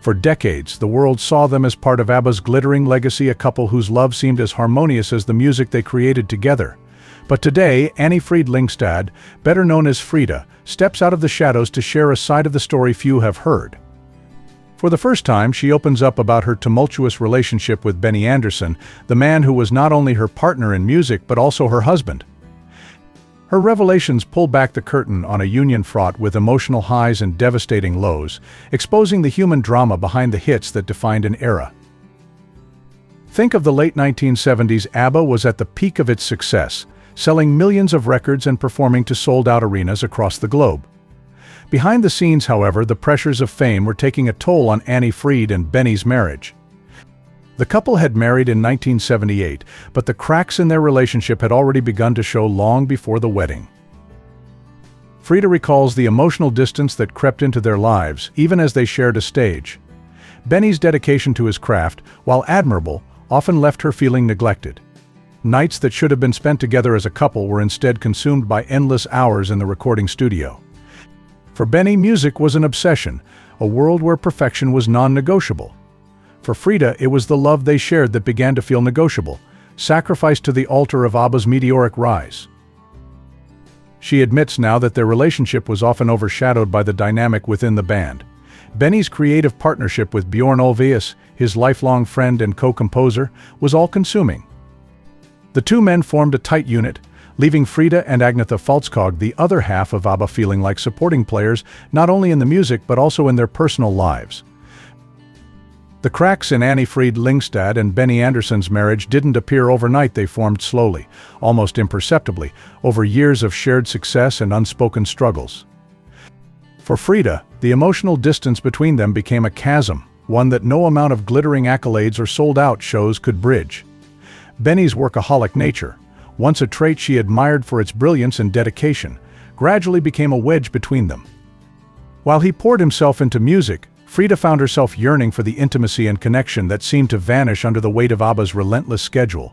For decades, the world saw them as part of Abba's glittering legacy, a couple whose love seemed as harmonious as the music they created together. But today, Anni-Frid Lyngstad, better known as Frida, steps out of the shadows to share a side of the story few have heard. For the first time, she opens up about her tumultuous relationship with Benny Andersson, the man who was not only her partner in music but also her husband. Her revelations pull back the curtain on a union fraught with emotional highs and devastating lows, exposing the human drama behind the hits that defined an era. Think of the late 1970s. Abba was at the peak of its success, selling millions of records and performing to sold-out arenas across the globe. Behind the scenes, however, the pressures of fame were taking a toll on Anni-Frid and Benny's marriage. The couple had married in 1978, but the cracks in their relationship had already begun to show long before the wedding. Frida recalls the emotional distance that crept into their lives, even as they shared a stage. Benny's dedication to his craft, while admirable, often left her feeling neglected. Nights that should have been spent together as a couple were instead consumed by endless hours in the recording studio. For Benny, music was an obsession, a world where perfection was non-negotiable. For Frida, it was the love they shared that began to feel negotiable, sacrificed to the altar of Abba's meteoric rise. She admits now that their relationship was often overshadowed by the dynamic within the band. Benny's creative partnership with Bjorn Ulvaeus, his lifelong friend and co-composer, was all-consuming. The two men formed a tight unit, leaving Frida and Agnetha Falskog, the other half of Abba, feeling like supporting players not only in the music but also in their personal lives. The cracks in Anni-Frid Lyngstad and Benny Andersson's marriage didn't appear overnight. They formed slowly, almost imperceptibly, over years of shared success and unspoken struggles. For Frida, the emotional distance between them became a chasm, one that no amount of glittering accolades or sold-out shows could bridge. Benny's workaholic nature, once a trait she admired for its brilliance and dedication, gradually became a wedge between them. While he poured himself into music, Frida found herself yearning for the intimacy and connection that seemed to vanish under the weight of Abba's relentless schedule.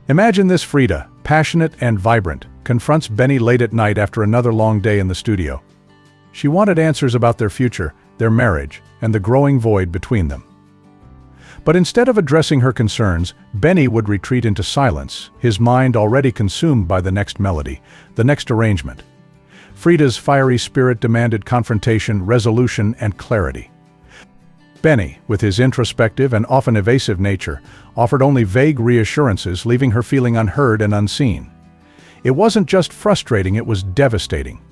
Imagine this: Frida, passionate and vibrant, confronts Benny late at night after another long day in the studio. She wanted answers about their future, their marriage, and the growing void between them. But instead of addressing her concerns, Benny would retreat into silence, his mind already consumed by the next melody, the next arrangement. Frida's fiery spirit demanded confrontation, resolution, and clarity. Benny, with his introspective and often evasive nature, offered only vague reassurances, leaving her feeling unheard and unseen. It wasn't just frustrating, it was devastating.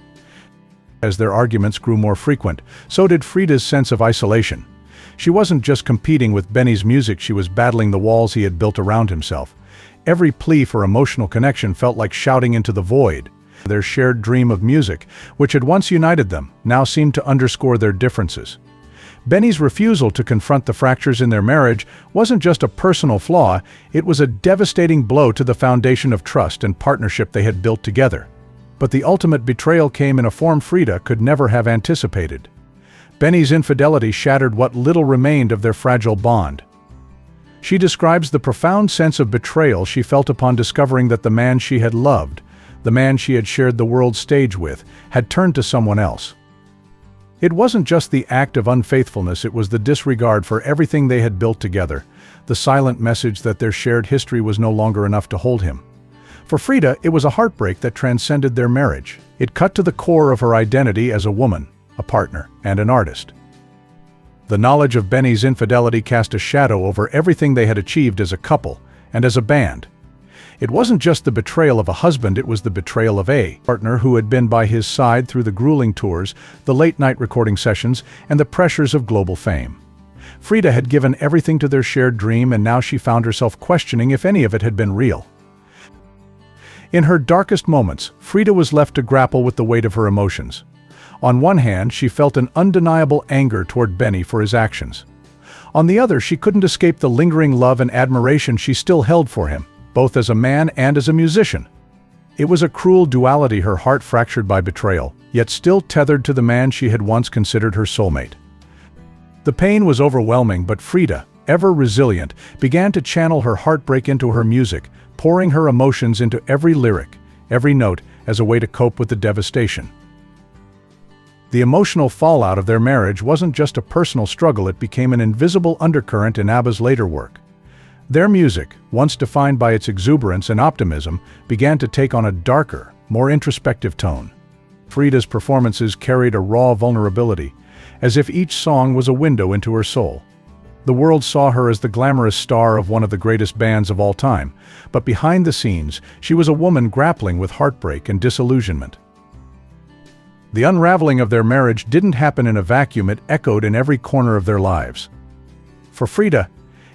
As their arguments grew more frequent, so did Frida's sense of isolation. She wasn't just competing with Benny's music, she was battling the walls he had built around himself. Every plea for emotional connection felt like shouting into the void. Their shared dream of music, which had once united them, now seemed to underscore their differences. Benny's refusal to confront the fractures in their marriage wasn't just a personal flaw, it was a devastating blow to the foundation of trust and partnership they had built together. But the ultimate betrayal came in a form Frida could never have anticipated. Benny's infidelity shattered what little remained of their fragile bond. She describes the profound sense of betrayal she felt upon discovering that the man she had loved, the man she had shared the world's stage with, had turned to someone else. It wasn't just the act of unfaithfulness, it was the disregard for everything they had built together, the silent message that their shared history was no longer enough to hold him. For Frida, it was a heartbreak that transcended their marriage. It cut to the core of her identity as a woman, a partner, and an artist. The knowledge of Benny's infidelity cast a shadow over everything they had achieved as a couple and as a band. It wasn't just the betrayal of a husband, it was the betrayal of a partner who had been by his side through the grueling tours, the late-night recording sessions, and the pressures of global fame. Frida had given everything to their shared dream, and now she found herself questioning if any of it had been real. In her darkest moments, Frida was left to grapple with the weight of her emotions. On one hand, she felt an undeniable anger toward Benny for his actions. On the other, she couldn't escape the lingering love and admiration she still held for him, both as a man and as a musician. It was a cruel duality, her heart fractured by betrayal, yet still tethered to the man she had once considered her soulmate. The pain was overwhelming, but Frida, ever resilient, began to channel her heartbreak into her music, pouring her emotions into every lyric, every note, as a way to cope with the devastation. The emotional fallout of their marriage wasn't just a personal struggle, it became an invisible undercurrent in Abba's later work. Their music, once defined by its exuberance and optimism, began to take on a darker, more introspective tone. Frida's performances carried a raw vulnerability, as if each song was a window into her soul. The world saw her as the glamorous star of one of the greatest bands of all time, but behind the scenes, she was a woman grappling with heartbreak and disillusionment. The unraveling of their marriage didn't happen in a vacuum, it echoed in every corner of their lives. For Frida,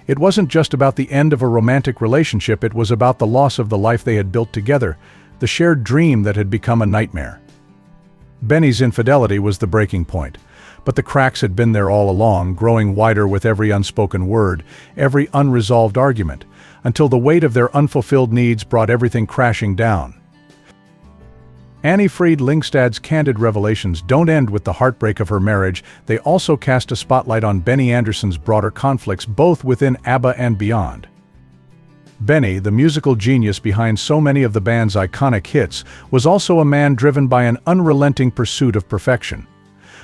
it wasn't just about the end of a romantic relationship, it was about the loss of the life they had built together, the shared dream that had become a nightmare. Benny's infidelity was the breaking point, but the cracks had been there all along, growing wider with every unspoken word, every unresolved argument, until the weight of their unfulfilled needs brought everything crashing down. Anni-Frid Lyngstad's candid revelations don't end with the heartbreak of her marriage, they also cast a spotlight on Benny Andersson's broader conflicts both within Abba and beyond. Benny, the musical genius behind so many of the band's iconic hits, was also a man driven by an unrelenting pursuit of perfection.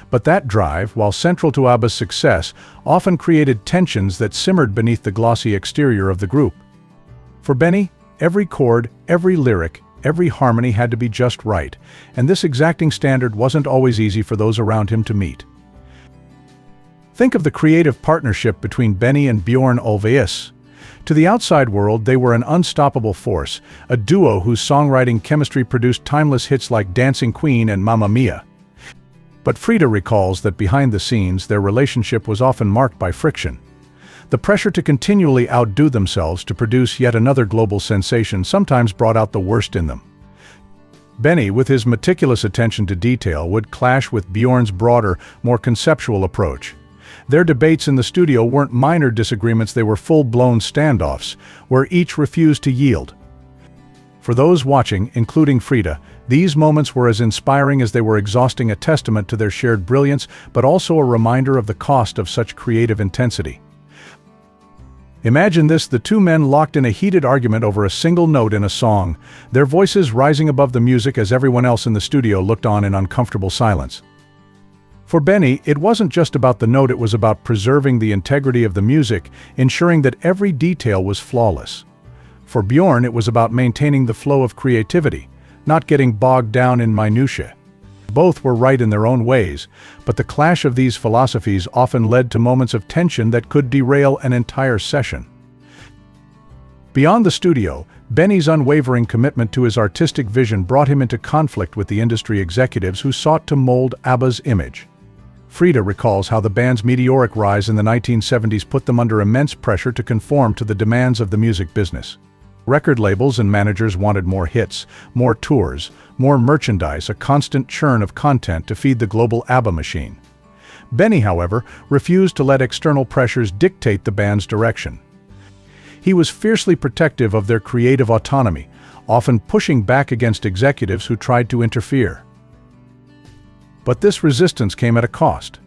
But that drive, while central to Abba's success, often created tensions that simmered beneath the glossy exterior of the group. For Benny, every chord, every lyric, every harmony had to be just right, and this exacting standard wasn't always easy for those around him to meet. Think of the creative partnership between Benny and Björn Ulvaeus. To the outside world, they were an unstoppable force, a duo whose songwriting chemistry produced timeless hits like Dancing Queen and Mamma Mia. But Frida recalls that behind the scenes, their relationship was often marked by friction. The pressure to continually outdo themselves to produce yet another global sensation sometimes brought out the worst in them. Benny, with his meticulous attention to detail, would clash with Björn's broader, more conceptual approach. Their debates in the studio weren't minor disagreements, they were full-blown standoffs, where each refused to yield. For those watching, including Frida, these moments were as inspiring as they were exhausting, a testament to their shared brilliance, but also a reminder of the cost of such creative intensity. Imagine this, the two men locked in a heated argument over a single note in a song, their voices rising above the music as everyone else in the studio looked on in uncomfortable silence. For Benny, it wasn't just about the note, it was about preserving the integrity of the music, ensuring that every detail was flawless. For Björn, it was about maintaining the flow of creativity, not getting bogged down in minutiae. Both were right in their own ways, but the clash of these philosophies often led to moments of tension that could derail an entire session. Beyond the studio, Benny's unwavering commitment to his artistic vision brought him into conflict with the industry executives who sought to mold Abba's image. Frida recalls how the band's meteoric rise in the 1970s put them under immense pressure to conform to the demands of the music business. Record labels and managers wanted more hits, more tours, more merchandise, a constant churn of content to feed the global Abba machine. Benny, however, refused to let external pressures dictate the band's direction. He was fiercely protective of their creative autonomy, often pushing back against executives who tried to interfere. But this resistance came at a cost.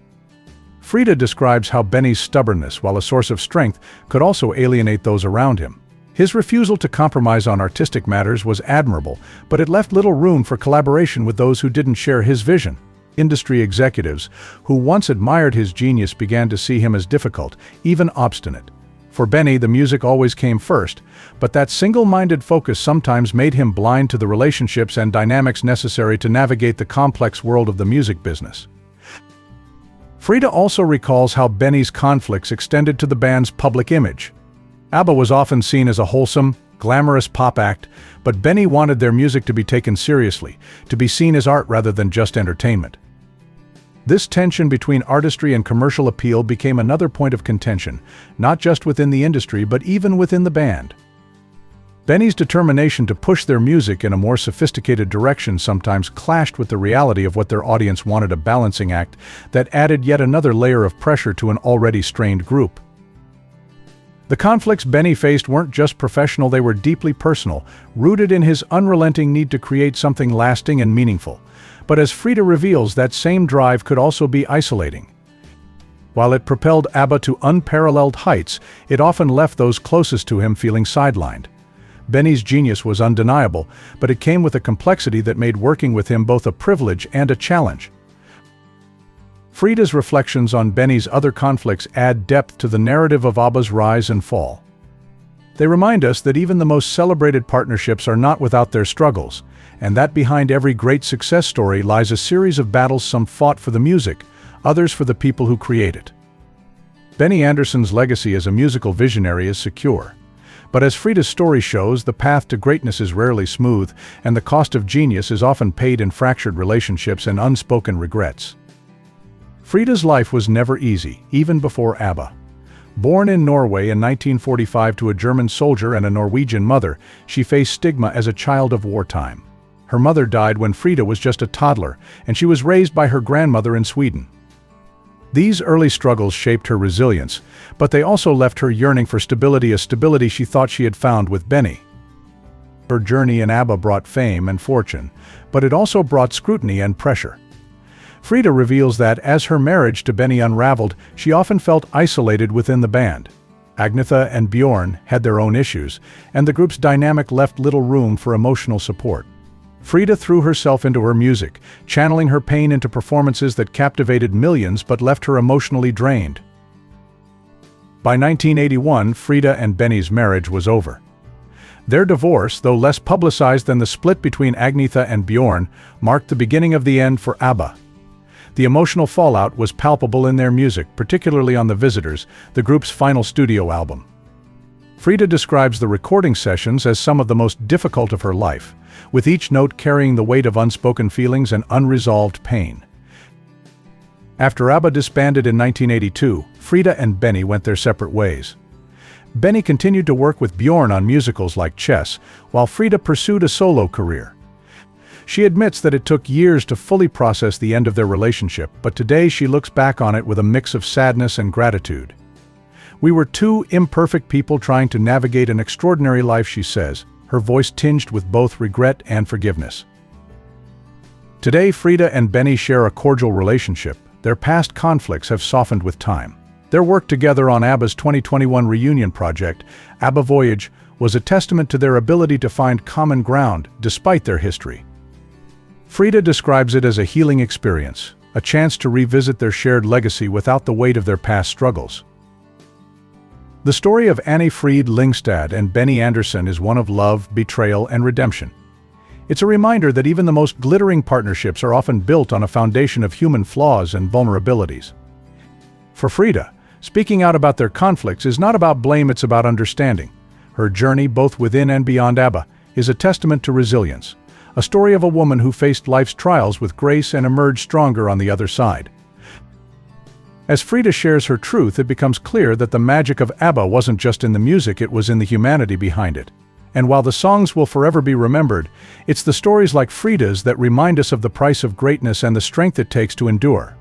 Frida describes how Benny's stubbornness, while a source of strength, could also alienate those around him. His refusal to compromise on artistic matters was admirable, but it left little room for collaboration with those who didn't share his vision. Industry executives, who once admired his genius, began to see him as difficult, even obstinate. For Benny, the music always came first, but that single-minded focus sometimes made him blind to the relationships and dynamics necessary to navigate the complex world of the music business. Frida also recalls how Benny's conflicts extended to the band's public image. Abba was often seen as a wholesome, glamorous pop act, but Benny wanted their music to be taken seriously, to be seen as art rather than just entertainment. This tension between artistry and commercial appeal became another point of contention, not just within the industry but even within the band. Benny's determination to push their music in a more sophisticated direction sometimes clashed with the reality of what their audience wanted, a balancing act that added yet another layer of pressure to an already strained group. The conflicts Benny faced weren't just professional, they were deeply personal, rooted in his unrelenting need to create something lasting and meaningful. But as Frida reveals, that same drive could also be isolating. While it propelled Abba to unparalleled heights, it often left those closest to him feeling sidelined. Benny's genius was undeniable, but it came with a complexity that made working with him both a privilege and a challenge. Frida's reflections on Benny's other conflicts add depth to the narrative of Abba's rise and fall. They remind us that even the most celebrated partnerships are not without their struggles, and that behind every great success story lies a series of battles, some fought for the music, others for the people who create it. Benny Andersson's legacy as a musical visionary is secure. But as Frida's story shows, the path to greatness is rarely smooth, and the cost of genius is often paid in fractured relationships and unspoken regrets. Frida's life was never easy, even before Abba. Born in Norway in 1945 to a German soldier and a Norwegian mother, she faced stigma as a child of wartime. Her mother died when Frida was just a toddler, and she was raised by her grandmother in Sweden. These early struggles shaped her resilience, but they also left her yearning for stability, a stability she thought she had found with Benny. Her journey in Abba brought fame and fortune, but it also brought scrutiny and pressure. Frida reveals that, as her marriage to Benny unraveled, she often felt isolated within the band. Agnetha and Bjorn had their own issues, and the group's dynamic left little room for emotional support. Frida threw herself into her music, channeling her pain into performances that captivated millions but left her emotionally drained. By 1981, Frida and Benny's marriage was over. Their divorce, though less publicized than the split between Agnetha and Bjorn, marked the beginning of the end for Abba. The emotional fallout was palpable in their music, particularly on The Visitors, the group's final studio album. Frida describes the recording sessions as some of the most difficult of her life, with each note carrying the weight of unspoken feelings and unresolved pain. After Abba disbanded in 1982, Frida and Benny went their separate ways. Benny continued to work with Bjorn on musicals like Chess, while Frida pursued a solo career. She admits that it took years to fully process the end of their relationship, but today she looks back on it with a mix of sadness and gratitude. "We were two imperfect people trying to navigate an extraordinary life," she says, her voice tinged with both regret and forgiveness. Today, Frida and Benny share a cordial relationship. Their past conflicts have softened with time. Their work together on Abba's 2021 reunion project, Abba Voyage, was a testament to their ability to find common ground despite their history. Frida describes it as a healing experience, a chance to revisit their shared legacy without the weight of their past struggles. The story of Anni-Frid Lyngstad and Benny Andersson is one of love, betrayal, and redemption. It's a reminder that even the most glittering partnerships are often built on a foundation of human flaws and vulnerabilities. For Frida, speaking out about their conflicts is not about blame, it's about understanding. Her journey, both within and beyond Abba, is a testament to resilience, a story of a woman who faced life's trials with grace and emerged stronger on the other side. As Frida shares her truth, it becomes clear that the magic of Abba wasn't just in the music, it was in the humanity behind it. And while the songs will forever be remembered, it's the stories like Frida's that remind us of the price of greatness and the strength it takes to endure.